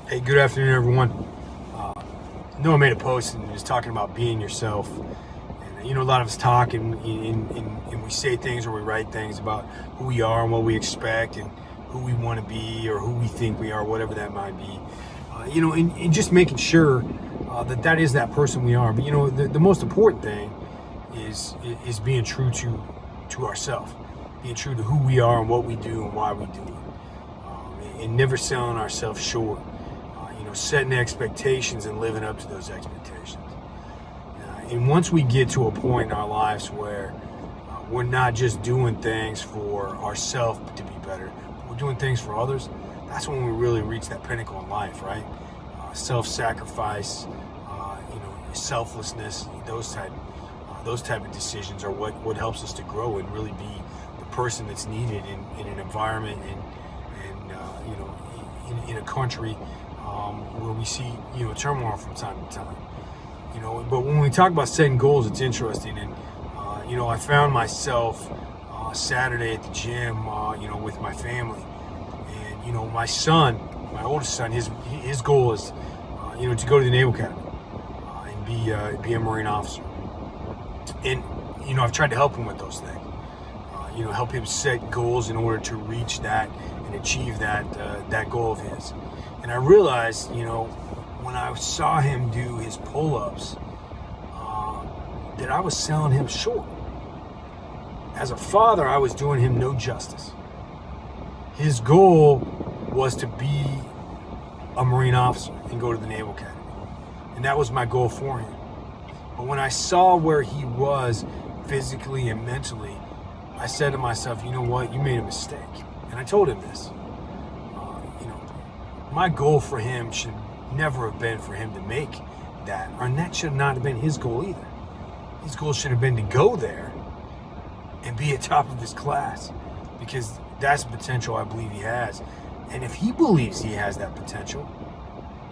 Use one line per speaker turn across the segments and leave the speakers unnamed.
Hey, good afternoon, everyone. Noah made a post and was talking about being yourself. And a lot of us talk and we say things or we write things about who we are and what we expect and who we want to be or who we think we are, whatever that might be. And just making sure that is that person we are. But the most important thing is being true to ourselves, being true to who we are and what we do and why we do it, and never selling ourselves short. Setting expectations and living up to those expectations. And once we get to a point in our lives where we're not just doing things for ourselves to be better, we're doing things for others, that's when we really reach that pinnacle in life, right? Self-sacrifice, selflessness, those type of decisions are what helps us to grow and really be the person that's needed in an environment and in a country where we see turmoil from time to time. But when we talk about setting goals, it's interesting. And I found myself Saturday at the gym, with my family, and my son, my oldest son, his goal is to go to the Naval Academy and be a Marine officer. And I've tried to help him with those things. Help him set goals in order to reach that and achieve that goal of his. And I realized, when I saw him do his pull-ups, that I was selling him short. As a father, I was doing him no justice. His goal was to be a Marine officer and go to the Naval Academy. And that was my goal for him. But when I saw where he was physically and mentally, I said to myself, you know what, you made a mistake. And I told him this. My goal for him should never have been for him to make that, and that should not have been his goal either. His goal should have been to go there and be at top of his class, because that's the potential I believe he has. And if he believes he has that potential,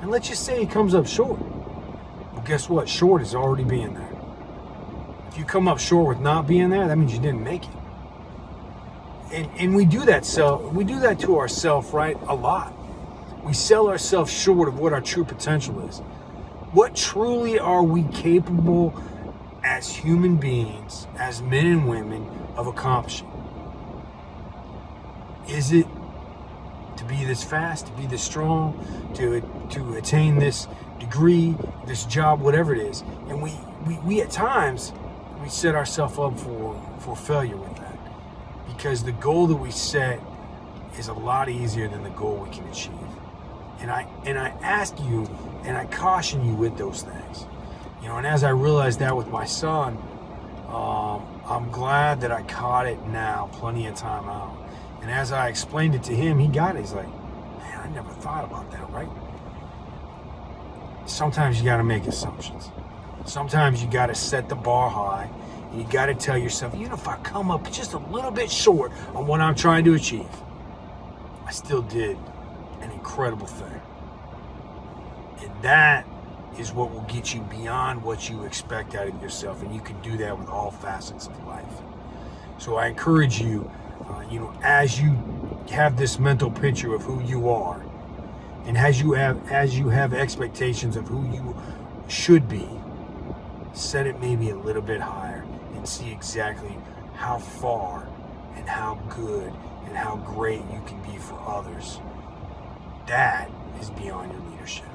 and let's just say he comes up short, well, guess what? Short is already being there. If you come up short with not being there, that means you didn't make it. And we do that to ourselves, right? A lot. We sell ourselves short of what our true potential is. What truly are we capable as human beings, as men and women, of accomplishing? Is it to be this fast, to be this strong, to attain this degree, this job, whatever it is? And we at times, we set ourselves up for failure with that, because the goal that we set is a lot easier than the goal we can achieve. And I ask you and I caution you with those things. And as I realized that with my son, I'm glad that I caught it now, plenty of time out. And as I explained it to him, he got it. He's like, man, I never thought about that, right? Sometimes you got to make assumptions. Sometimes you got to set the bar high, and you got to tell yourself, even if I come up just a little bit short on what I'm trying to achieve, I still did an incredible thing. And that is what will get you beyond what you expect out of yourself, and you can do that with all facets of life. So I encourage you, as you have this mental picture of who you are, and as you have expectations of who you should be, set it maybe a little bit higher and see exactly how far and how good and how great you can be for others. That is beyond your leadership.